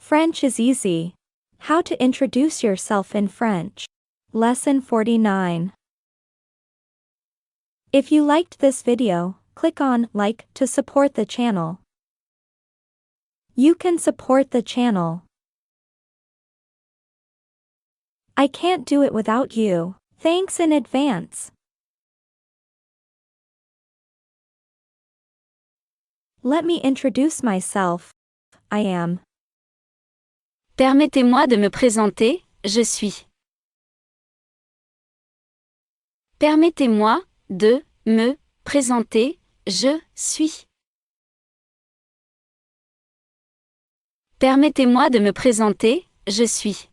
French is easy. How to introduce yourself in French. Lesson 49. If you liked this video, click on like to support the channel. You can support the channel. I can't do it without you. Thanks in advance. Let me introduce myself. I am. Permettez-moi de me présenter, je suis. Permettez-moi de me présenter, je suis. Permettez-moi de me présenter, je suis.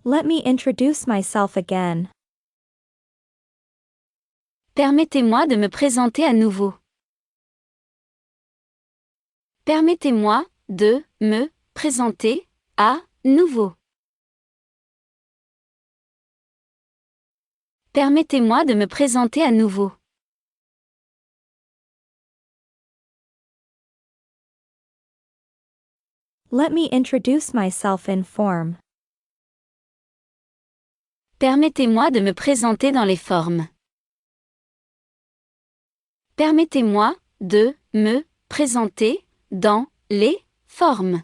Let me introduce myself again. Permettez-moi de me présenter à nouveau. Permettez-moi de me présenter à nouveau. Permettez-moi de me présenter à nouveau. Let me introduce myself in form. Permettez-moi de me présenter dans les formes. Permettez-moi de me présenter dans les formes.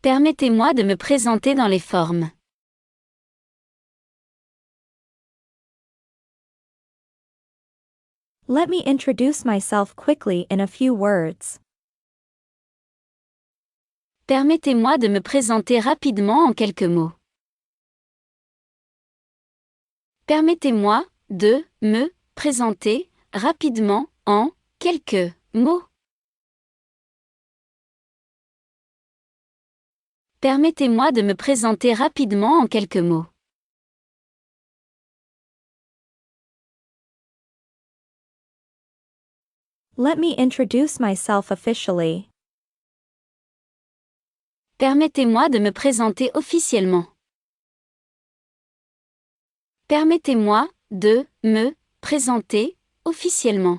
Permettez-moi de me présenter dans les formes. Let me introduce myself quickly in a few words. Permettez-moi de me présenter rapidement en quelques mots. Permettez-moi de me présenter rapidement en quelques mots. Permettez-moi de me présenter rapidement en quelques mots. Let me introduce myself officially. Permettez-moi de me présenter officiellement. Permettez-moi de me présenter officiellement.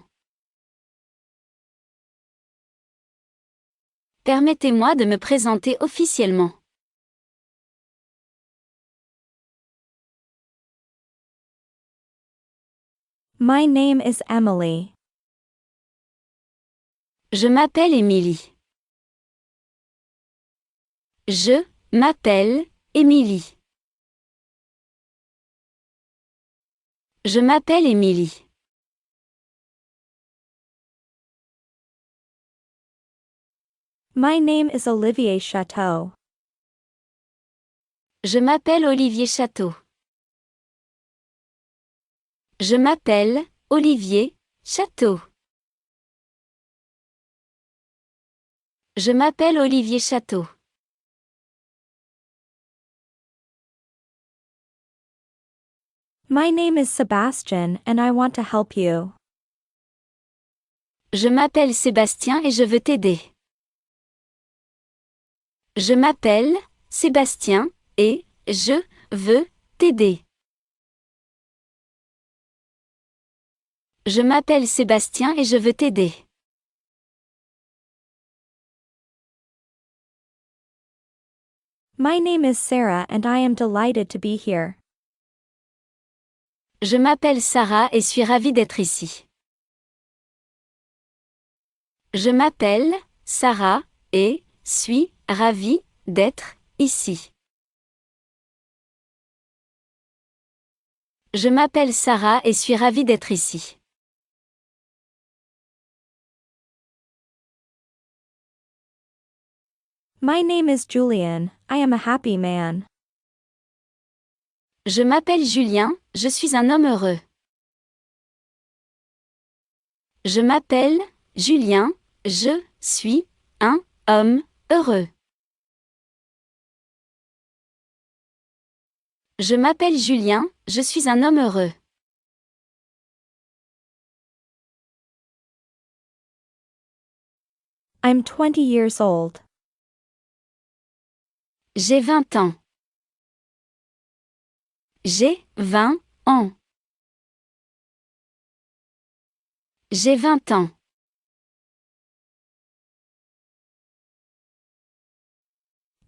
Permettez-moi de me présenter officiellement. My name is Emily. Je m'appelle Émilie. Je m'appelle Émilie. Je m'appelle Émilie. My name is Olivier Chateau. Je m'appelle Olivier Chateau. Je m'appelle Olivier Chateau. Je m'appelle Olivier Chateau. My name is Sebastian and I want to help you. Je m'appelle Sébastien et je veux t'aider. Je m'appelle Sébastien et je veux t'aider. Je m'appelle Sébastien et je veux t'aider. My name is Sarah and I am delighted to be here. Je m'appelle Sarah et suis ravie d'être ici. Je m'appelle Sarah et suis ravie d'être ici. Je m'appelle Sarah et suis ravie d'être ici. My name is Julian, I am a happy man. Je m'appelle Julien, je suis un homme heureux. Je m'appelle Julien, je suis un homme heureux. Je m'appelle Julien, je suis un homme heureux. I'm 20 years old. J'ai 20 ans. J'ai 20 ans. J'ai 20 ans.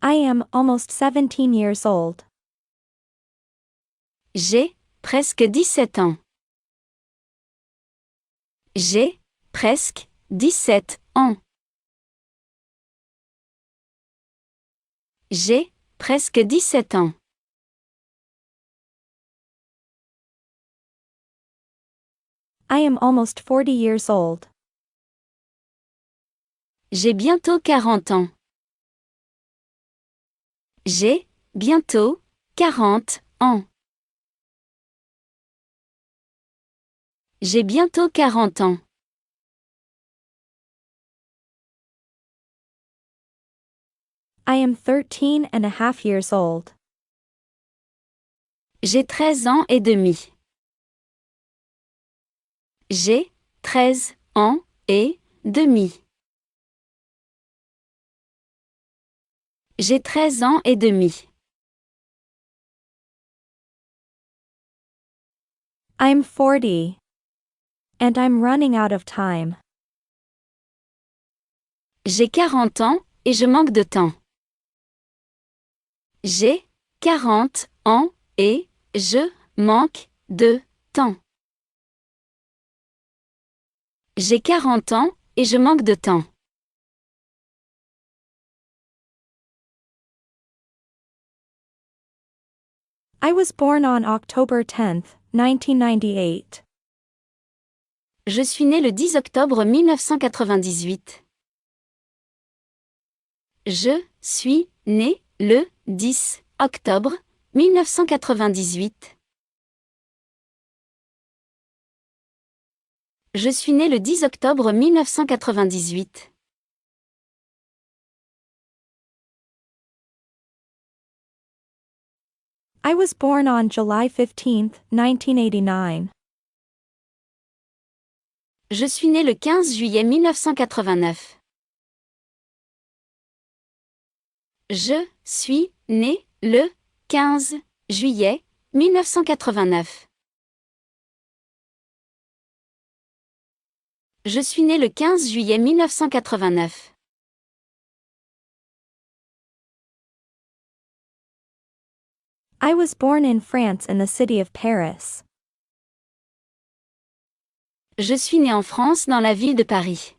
I am almost 17 years old. J'ai presque 17 ans. J'ai presque 17 ans. J'ai presque 17 ans. I am almost 40 years old. J'ai bientôt 40 ans. J'ai bientôt 40 ans. J'ai bientôt 40 ans. I am 13 and a half years old. J'ai 13 ans et demi. J'ai 13 ans et demi. J'ai 13 ans et demi. I'm 40. And I'm running out of time. J'ai 40 ans et je manque de temps. J'ai 40 ans et je manque de temps. J'ai 40 ans et je manque de temps. I was born on October 10th, 1998. Je suis né le 10 octobre 1998. Je suis né le 10 octobre 1998. Je suis né le 10 octobre 1998. I was born on July 15th, 1989. Je suis né le 15 juillet 1989. Je suis né le 15 juillet 1989. Je suis né le 15 juillet 1989. I was born in France in the city of Paris. Je suis né en France dans la ville de Paris.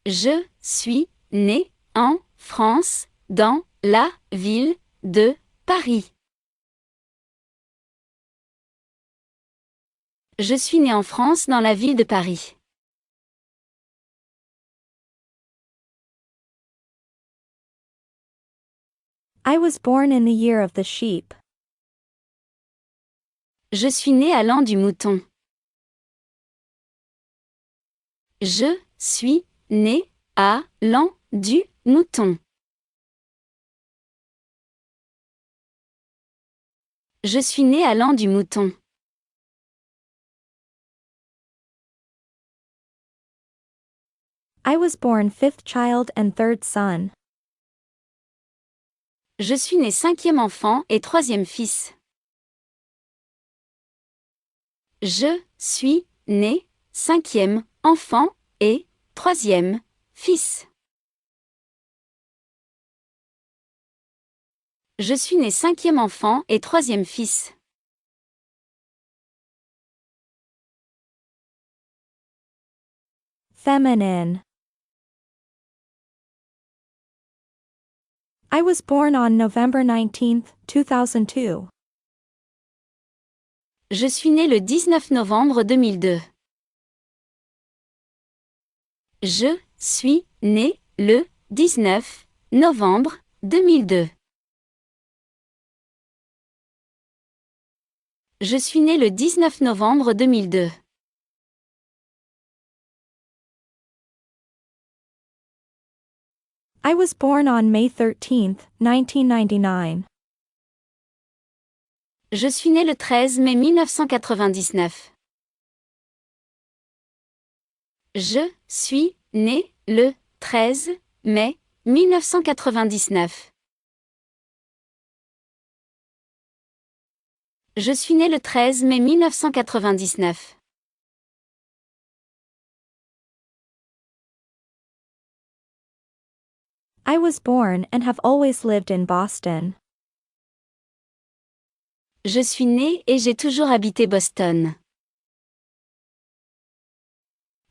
Je suis né en France dans la ville de Paris. Je suis né en France dans la ville de Paris. I was born in the year of the sheep. Je suis né à l'an du mouton. Je suis né à l'an du mouton. Je suis né à l'an du mouton. I was born fifth child and third son. Je suis né cinquième enfant et troisième fils. Je suis né cinquième enfant et troisième fils. Je suis né cinquième enfant et troisième fils. Feminine. I was born on November 19th, 2002. Je suis né le 19 novembre 2002. Je suis né le 19 novembre 2002. Je suis né le 19 novembre 2002. I was born on May 13th, 1999. Je suis né le 13 mai 1999. Je suis né le 13 mai 1999. Je suis né le 13 mai 1999. I was born and have always lived in Boston. Je suis né et j'ai toujours habité Boston.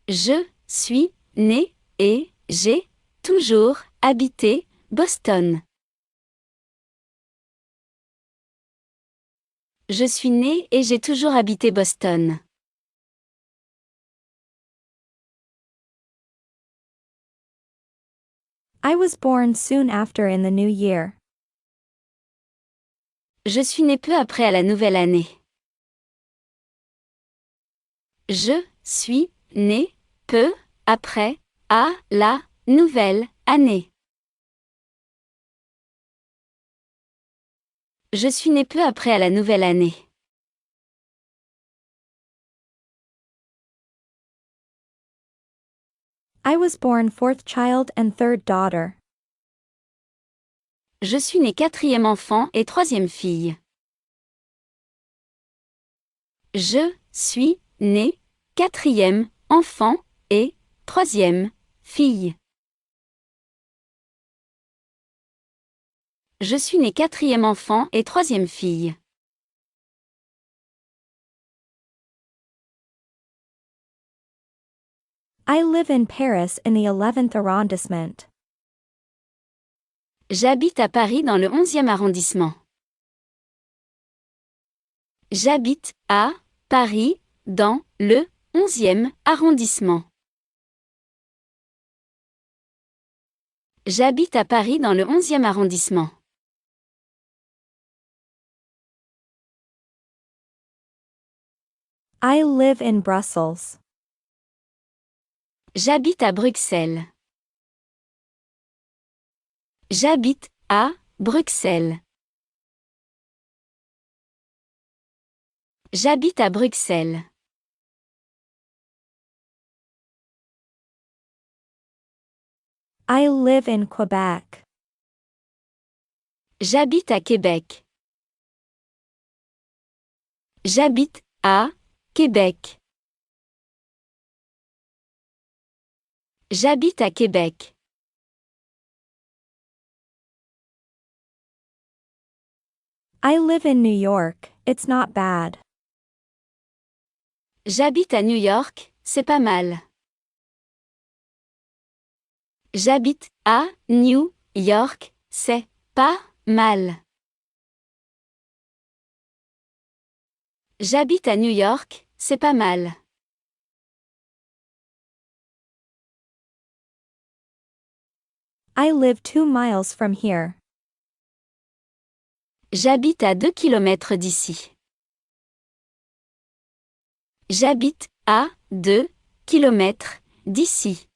Je suis né et j'ai toujours habité Boston. Je suis né et j'ai toujours habité Boston. I was born soon after in the new year. Je suis né peu après à la nouvelle année. Je suis né peu après à la nouvelle année. Je suis né peu après à la nouvelle année. I was born fourth child and third daughter. Je suis né quatrième enfant et troisième fille. Je suis né quatrième enfant et troisième fille. Je suis né quatrième enfant et troisième fille. I live in Paris in the 11th arrondissement. J'habite à Paris dans le 11e arrondissement. J'habite à Paris dans le 11e arrondissement. J'habite à Paris dans le 11e arrondissement. I live in Brussels. J'habite à Bruxelles. J'habite à Bruxelles. J'habite à Bruxelles. I live in Quebec. J'habite à Québec. J'habite à Québec. J'habite à Québec. I live in New York, it's not bad. J'habite à New York, c'est pas mal. J'habite à New York, c'est pas mal. J'habite à New York, c'est pas mal. I live 2 miles from here. J'habite à 2 kilomètres d'ici. J'habite à 2 kilomètres d'ici.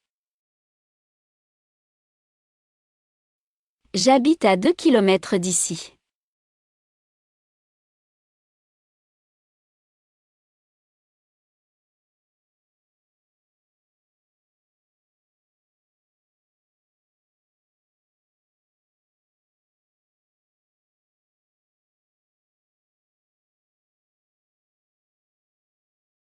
J'habite à 2 kilomètres d'ici.